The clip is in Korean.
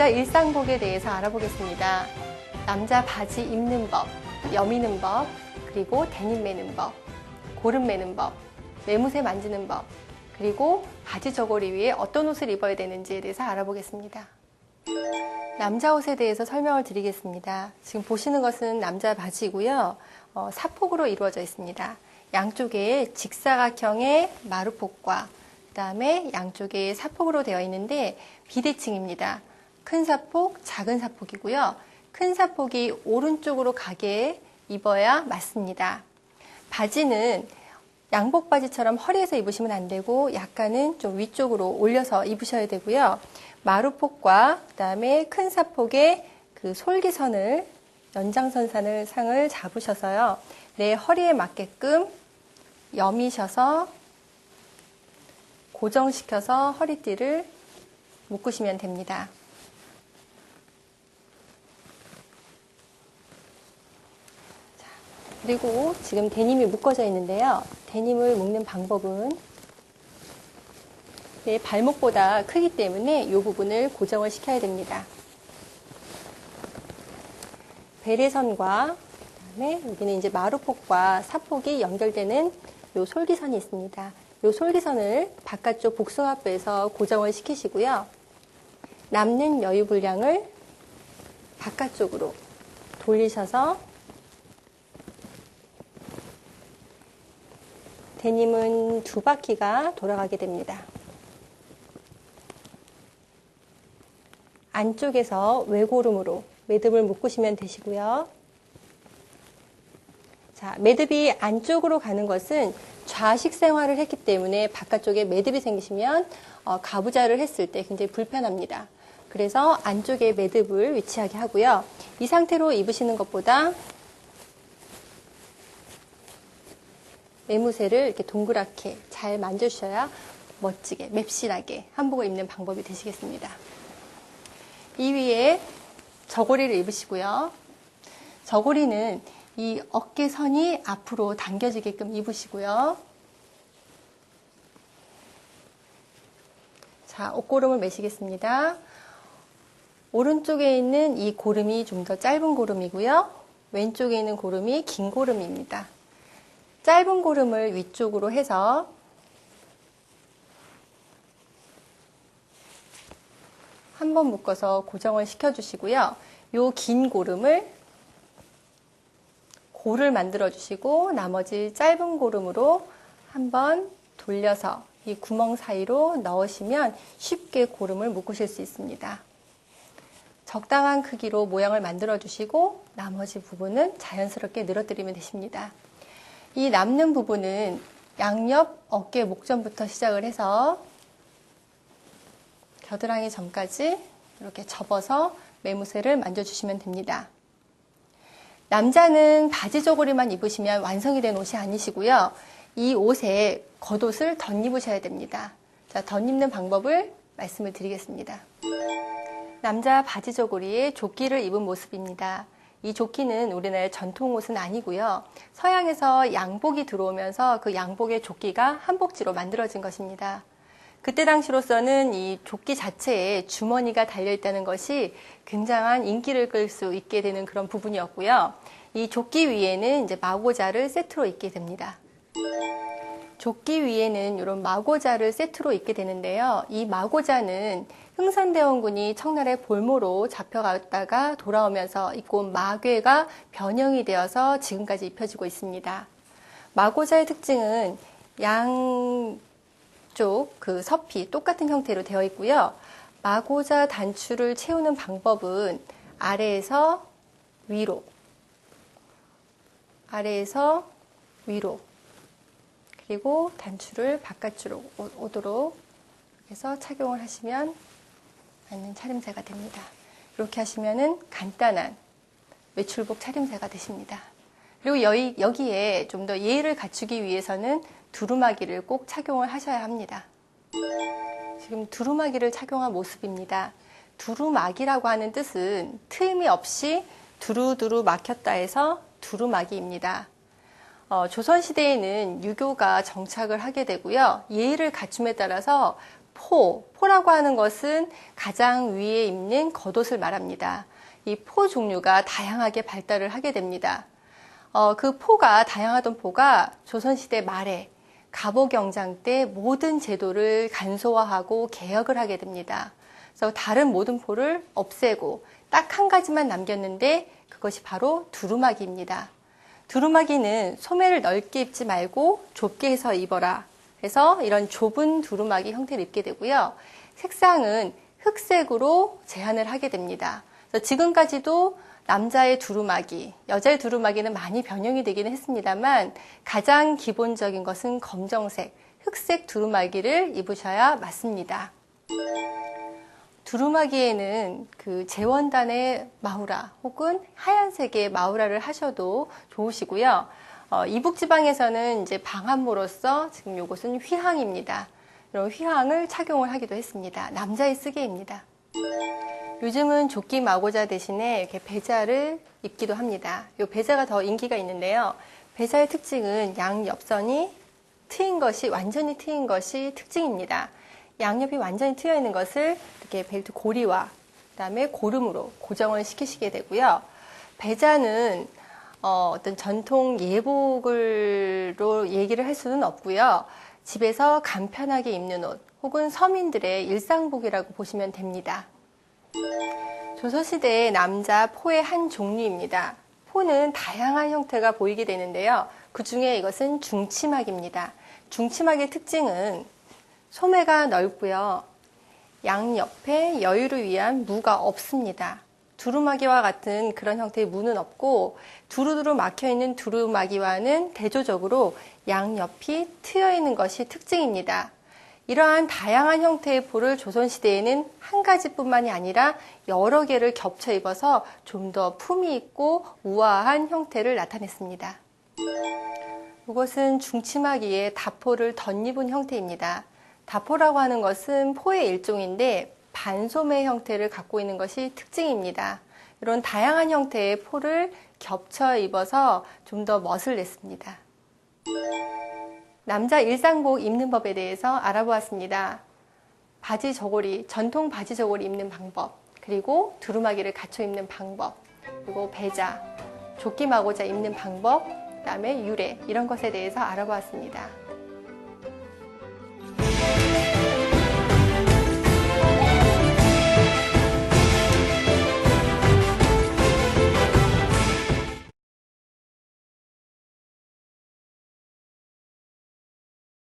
남자 일상복에 대해서 알아보겠습니다. 남자 바지 입는 법, 여미는 법, 그리고 데님 매는 법, 고름 매는 법, 매무새 만지는 법, 그리고 바지 저고리 위에 어떤 옷을 입어야 되는지에 대해서 알아보겠습니다. 남자 옷에 대해서 설명을 드리겠습니다. 지금 보시는 것은 남자 바지이고요. 사폭으로 이루어져 있습니다. 양쪽에 직사각형의 마루폭과 그 다음에 양쪽에 사폭으로 되어 있는데 비대칭입니다. 큰 사폭, 작은 사폭이고요. 큰 사폭이 오른쪽으로 가게 입어야 맞습니다. 바지는 양복 바지처럼 허리에서 입으시면 안 되고 약간은 좀 위쪽으로 올려서 입으셔야 되고요. 마루폭과 그 다음에 큰 사폭의 그 솔기선을 연장선상을 상을 잡으셔서요. 내 허리에 맞게끔 여미셔서 고정시켜서 허리띠를 묶으시면 됩니다. 자, 그리고 지금 데님이 묶어져 있는데요. 데님을 묶는 방법은 내 발목보다 크기 때문에 이 부분을 고정을 시켜야 됩니다. 베레선과 그다음에 여기는 이제 마루폭과 사폭이 연결되는 요 솔기선이 있습니다. 요 솔기선을 바깥쪽 복숭아뼈에서 고정을 시키시고요. 남는 여유 분량을 바깥쪽으로 돌리셔서 데님은 2바퀴가 돌아가게 됩니다. 안쪽에서 외고름으로 매듭을 묶으시면 되시고요. 자, 매듭이 안쪽으로 가는 것은 좌식 생활을 했기 때문에 바깥쪽에 매듭이 생기시면 가부좌를 했을 때 굉장히 불편합니다. 그래서 안쪽에 매듭을 위치하게 하고요. 이 상태로 입으시는 것보다 매무새를 이렇게 동그랗게 잘 만져주셔야 멋지게 맵실하게 한복을 입는 방법이 되시겠습니다. 이 위에 저고리를 입으시고요. 저고리는 이 어깨선이 앞으로 당겨지게끔 입으시고요. 자, 옷고름을 매시겠습니다. 오른쪽에 있는 이 고름이 좀 더 짧은 고름이고요. 왼쪽에 있는 고름이 긴 고름입니다. 짧은 고름을 위쪽으로 해서 한번 묶어서 고정을 시켜주시고요. 요 긴 고름을 골을 만들어 주시고 나머지 짧은 고름으로 한번 돌려서 이 구멍 사이로 넣으시면 쉽게 고름을 묶으실 수 있습니다. 적당한 크기로 모양을 만들어 주시고 나머지 부분은 자연스럽게 늘어뜨리면 되십니다. 이 남는 부분은 양옆 어깨 목전부터 시작을 해서 겨드랑이 전까지 이렇게 접어서 매무새를 만져주시면 됩니다. 남자는 바지 저고리만 입으시면 완성이 된 옷이 아니시고요. 이 옷에 겉옷을 덧입으셔야 됩니다. 자, 덧입는 방법을 말씀을 드리겠습니다. 남자 바지 저고리에 조끼를 입은 모습입니다. 이 조끼는 우리나라의 전통 옷은 아니고요. 서양에서 양복이 들어오면서 그 양복의 조끼가 한복지로 만들어진 것입니다. 그때 당시로서는 이 조끼 자체에 주머니가 달려있다는 것이 굉장한 인기를 끌 수 있게 되는 그런 부분이었고요. 이 조끼 위에는 이제 마고자를 세트로 입게 됩니다. 조끼 위에는 이런 마고자를 세트로 입게 되는데요. 이 마고자는 흥선대원군이 청나라의 볼모로 잡혀갔다가 돌아오면서 입고 온 마괴가 변형이 되어서 지금까지 입혀지고 있습니다. 마고자의 특징은 양쪽 그 서피 똑같은 형태로 되어 있고요. 마고자 단추를 채우는 방법은 아래에서 위로, 아래에서 위로, 그리고 단추를 바깥으로 오도록 해서 착용을 하시면 맞는 차림새가 됩니다. 이렇게 하시면은 간단한 외출복 차림새가 되십니다. 그리고 여기에 좀 더 예의를 갖추기 위해서는 두루마기를 꼭 착용을 하셔야 합니다. 지금 두루마기를 착용한 모습입니다. 두루마기라고 하는 뜻은 틈이 없이 두루두루 막혔다 해서 두루마기입니다. 조선시대에는 유교가 정착을 하게 되고요. 예의를 갖춤에 따라서 포라고 하는 것은 가장 위에 입는 겉옷을 말합니다. 이 포 종류가 다양하게 발달을 하게 됩니다. 그 포가, 다양하던 포가 조선시대 말에 갑오경장 때 모든 제도를 간소화하고 개혁을 하게 됩니다. 그래서 다른 모든 포를 없애고 딱 한 가지만 남겼는데 그것이 바로 두루마기입니다. 두루마기는 소매를 넓게 입지 말고 좁게 해서 입어라. 그래서 이런 좁은 두루마기 형태를 입게 되고요. 색상은 흑색으로 제한을 하게 됩니다. 그래서 지금까지도 남자의 두루마기, 여자의 두루마기는 많이 변형이 되기는 했습니다만 가장 기본적인 것은 검정색, 흑색 두루마기를 입으셔야 맞습니다. 두루마기에는 그 재원단의 마후라 혹은 하얀색의 마후라를 하셔도 좋으시고요. 이북지방에서는 이제 방한모로서 지금 이것은 휘황입니다. 이런 휘황을 착용을 하기도 했습니다. 남자의 쓰개입니다. 요즘은 조끼 마고자 대신에 이렇게 배자를 입기도 합니다. 이 배자가 더 인기가 있는데요. 배자의 특징은 양옆선이 완전히 트인 것이 특징입니다. 양옆이 완전히 트여 있는 것을 이렇게 벨트 고리와 그다음에 고름으로 고정을 시키시게 되고요. 배자는 어떤 전통 예복으로 얘기를 할 수는 없고요. 집에서 간편하게 입는 옷 혹은 서민들의 일상복이라고 보시면 됩니다. 조선시대의 남자 포의 한 종류입니다. 포는 다양한 형태가 보이게 되는데요. 그 중에 이것은 중치막입니다. 중치막의 특징은 소매가 넓고요. 양옆에 여유를 위한 무가 없습니다. 두루마기와 같은 그런 형태의 무는 없고 두루두루 막혀있는 두루마기와는 대조적으로 양옆이 트여있는 것이 특징입니다. 이러한 다양한 형태의 포를 조선시대에는 한 가지뿐만이 아니라 여러 개를 겹쳐 입어서 좀 더 품위 있고 우아한 형태를 나타냈습니다. 이것은 중치마기에 다포를 덧입은 형태입니다. 다포라고 하는 것은 포의 일종인데 반소매 형태를 갖고 있는 것이 특징입니다. 이런 다양한 형태의 포를 겹쳐 입어서 좀 더 멋을 냈습니다. 남자 일상복 입는 법에 대해서 알아보았습니다. 바지 저고리, 전통 바지 저고리 입는 방법, 그리고 두루마기를 갖춰 입는 방법, 그리고 배자, 조끼 마고자 입는 방법, 그 다음에 유래 이런 것에 대해서 알아보았습니다.